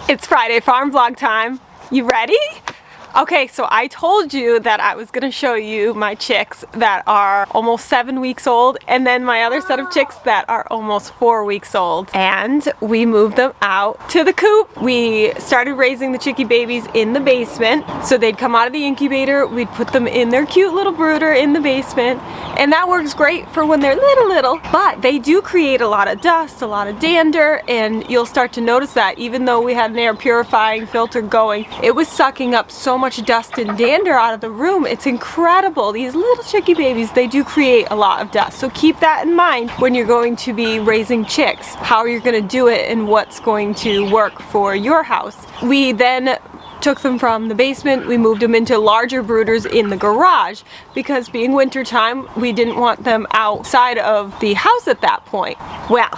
It's Friday farm vlog time. You ready? Okay, so I told you that I was gonna show you my chicks that are almost 7 weeks old, and then my other set of chicks that are almost 4 weeks old. And we moved them out to the coop. We started raising the chickie babies in the basement. So they'd come out of the incubator, we'd put them in their cute little brooder in the basement, and that works great for when they're little, but they do create a lot of dust, a lot of dander, and you'll start to notice that even though we had an air purifying filter going, it was sucking up so much dust and dander out of the room. It's incredible. These little chickie babies, they do create a lot of dust. So keep that in mind when you're going to be raising chicks, how you're going to do it and what's going to work for your house. We then took them from the basement, we moved them into larger brooders in the garage because being winter time, we didn't want them outside of the house at that point. Well,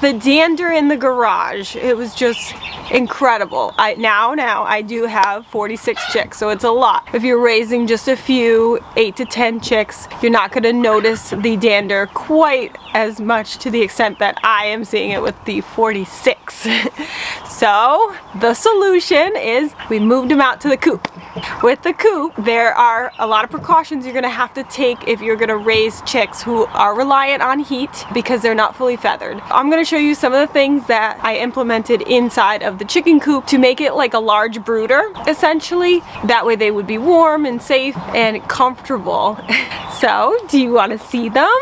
the dander in the garage, it was just incredible. Now I do have 46 chicks, so it's a lot. If you're raising just a few, 8 to 10 chicks, you're not going to notice the dander quite as much to the extent that I am seeing it with the 46. So the solution is we moved them out to the coop. With the coop, there are a lot of precautions you're going to have to take if you're going to raise chicks who are reliant on heat because they're not fully feathered. I'm going to show you some of the things that I implemented inside of the chicken coop to make it like a large brooder, essentially. That way they would be warm and safe and comfortable. So, do you want to see them?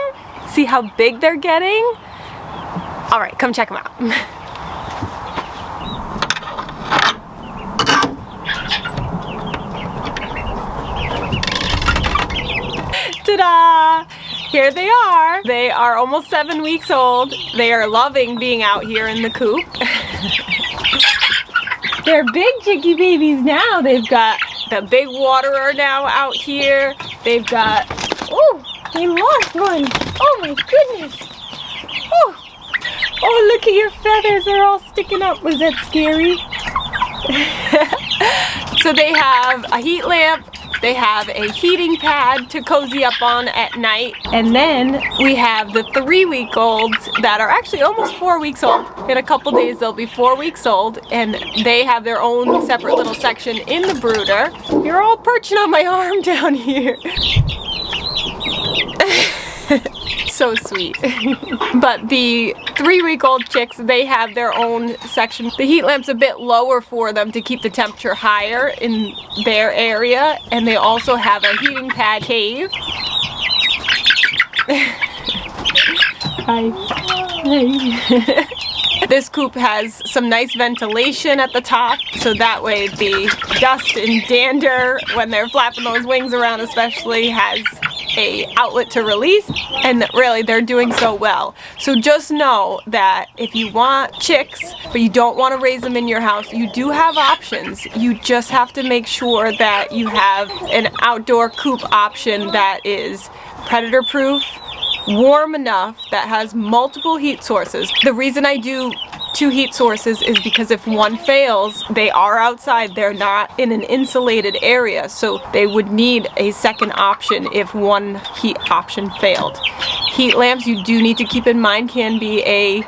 See how big they're getting? Alright, come check them out. Ta-da! Here they are. They are almost 7 weeks old. They are loving being out here in the coop. They're big chickie babies now. They've got the big waterer now out here. They've got, oh, they lost one. Oh my goodness. Oh, look at your feathers. They're all sticking up. Was that scary? So they have a heat lamp. They have a heating pad to cozy up on at night. And then we have the 3-week-olds that are actually almost 4 weeks old. In a couple days they'll be 4 weeks old, and they have their own separate little section in the brooder. You're all perching on my arm down here. So sweet. But the 3-week-old chicks, they have their own section. The heat lamp's a bit lower for them to keep the temperature higher in their area, and they also have a heating pad cave. Hi. This coop has some nice ventilation at the top, so that way the dust and dander, when they're flapping those wings around especially, has a outlet to release, and really they're doing so well. So just know that if you want chicks but you don't want to raise them in your house, you do have options. You just have to make sure that you have an outdoor coop option that is predator proof, warm enough, that has multiple heat sources. The reason I do 2 heat sources is because if one fails, they are outside, they're not in an insulated area, so they would need a second option if one heat option failed. Heat lamps, you do need to keep in mind, can be a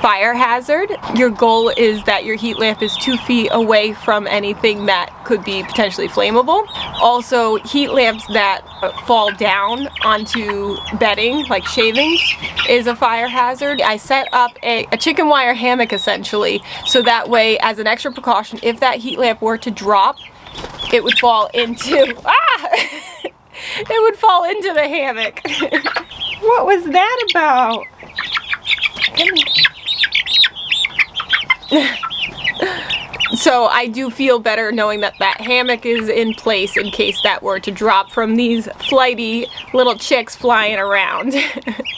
fire hazard. Your goal is that your heat lamp is 2 feet away from anything that could be potentially flammable. Also, heat lamps that fall down onto bedding, like shavings, is a fire hazard. I set up a chicken wire hammock essentially, so that way, as an extra precaution, if that heat lamp were to drop, it would fall into, it would fall into the hammock. What was that about? So I do feel better knowing that that hammock is in place in case that were to drop from these flighty little chicks flying around.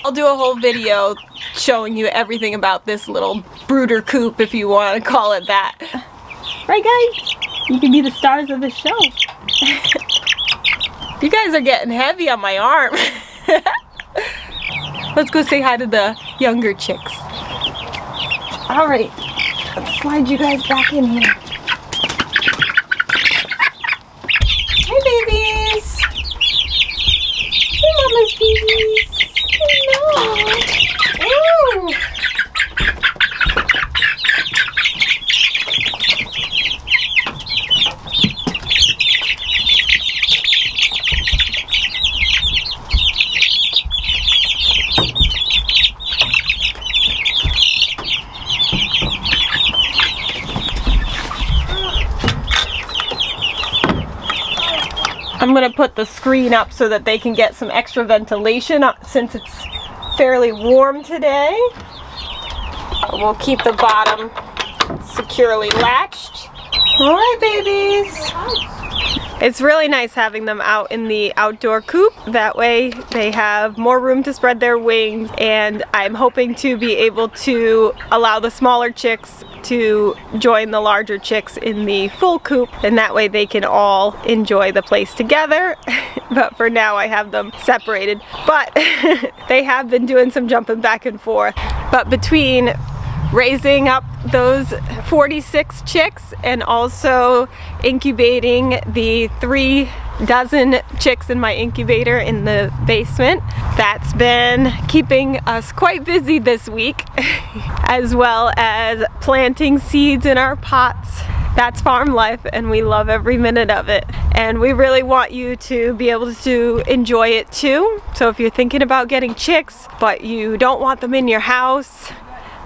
I'll do a whole video showing you everything about this little brooder coop, if you want to call it that. Right, guys? You can be the stars of the show. You guys are getting heavy on my arm. Let's go say hi to the younger chicks. All right. Let's slide you guys back in here. Hey, babies. Hey, mama's babies. Hello. Ooh. I'm gonna put the screen up so that they can get some extra ventilation since it's fairly warm today. We'll keep the bottom securely latched. All right, babies. It's really nice having them out in the outdoor coop. That way they have more room to spread their wings, and I'm hoping to be able to allow the smaller chicks to join the larger chicks in the full coop, and that way they can all enjoy the place together. But for now I have them separated. But they have been doing some jumping back and forth. But between raising up those 46 chicks and also incubating the 3 dozen chicks in my incubator in the basement, that's been keeping us quite busy this week, as well as planting seeds in our pots. That's farm life, and we love every minute of it, and we really want you to be able to enjoy it too. So if you're thinking about getting chicks but you don't want them in your house,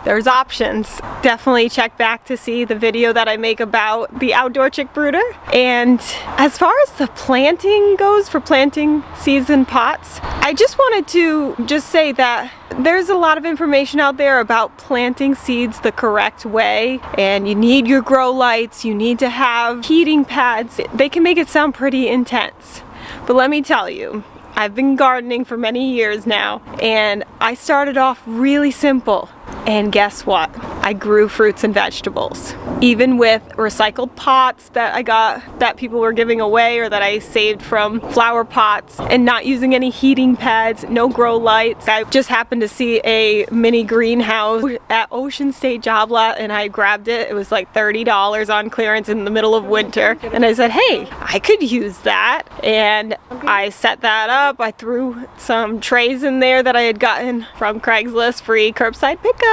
there's options. Definitely check back to see the video that I make about the outdoor chick brooder. And as far as the planting goes, for planting seeds in pots, I just wanted to say that there's a lot of information out there about planting seeds the correct way, and you need your grow lights, you need to have heating pads. They can make it sound pretty intense, but let me tell you, I've been gardening for many years now, and I started off really simple. And guess what? I grew fruits and vegetables. Even with recycled pots that I got, that people were giving away or that I saved from flower pots, and not using any heating pads, no grow lights. I just happened to see a mini greenhouse at Ocean State Job Lot, and I grabbed it. It was like $30 on clearance in the middle of winter. And I said, hey, I could use that. And I set that up. I threw some trays in there that I had gotten from Craigslist, free curbside pickup.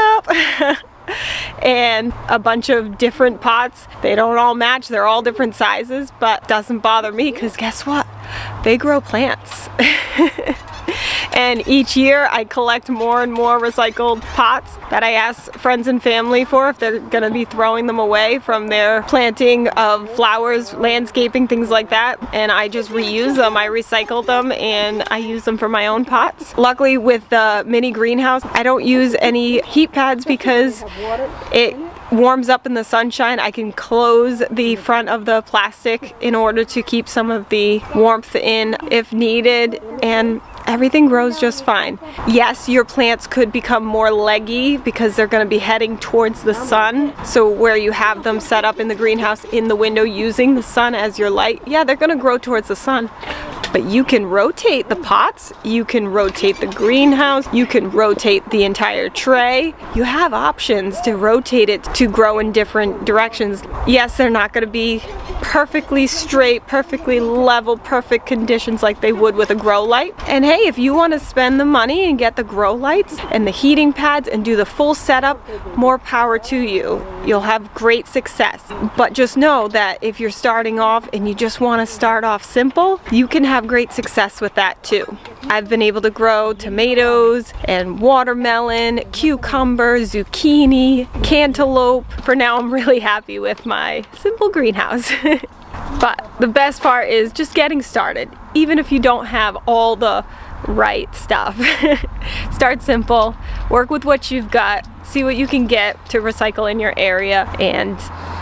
And a bunch of different pots. They don't all match, they're all different sizes, but doesn't bother me because guess what? They grow plants. And each year I collect more and more recycled pots that I ask friends and family for if they're gonna be throwing them away from their planting of flowers, landscaping, things like that. And I just reuse them, I recycle them, and I use them for my own pots. Luckily with the mini greenhouse, I don't use any heat pads because it warms up in the sunshine. I can close the front of the plastic in order to keep some of the warmth in if needed, and everything grows just fine. Yes, your plants could become more leggy because they're going to be heading towards the sun. So where you have them set up in the greenhouse in the window using the sun as your light, yeah, they're going to grow towards the sun. But you can rotate the pots, you can rotate the greenhouse, you can rotate the entire tray. You have options to rotate it to grow in different directions. Yes, they're not going to be perfectly straight, perfectly level, perfect conditions like they would with a grow light. And hey, if you want to spend the money and get the grow lights and the heating pads and do the full setup, more power to you. You'll have great success. But just know that if you're starting off and you just want to start off simple, you can have great success with that too. I've been able to grow tomatoes and watermelon, cucumber, zucchini, cantaloupe. For now, I'm really happy with my simple greenhouse. But the best part is just getting started. Even if you don't have all the right stuff. Start simple, work with what you've got, see what you can get to recycle in your area, and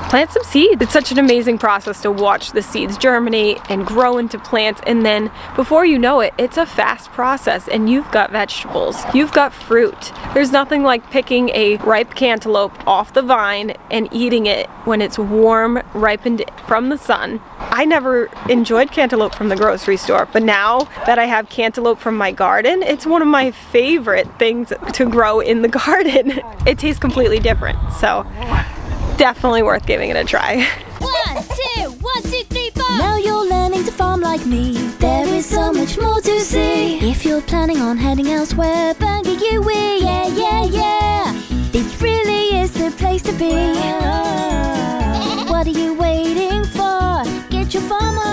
plant some seeds. It's such an amazing process to watch the seeds germinate and grow into plants, and then before you know it, it's a fast process and you've got vegetables, you've got fruit. There's nothing like picking a ripe cantaloupe off the vine and eating it when it's warm, ripened from the sun. I never enjoyed cantaloupe from the grocery store, but now that I have cantaloupe from my garden, it's one of my favorite things to grow in the garden. It tastes completely different, so definitely worth giving it a try. 1, 2, 1, 2, 3, 4. Now you're learning to farm like me. There is so much more to see. If you're planning on heading elsewhere, buggy you we. Yeah, yeah, yeah. This really is the place to be. What are you waiting for? Get your farm on.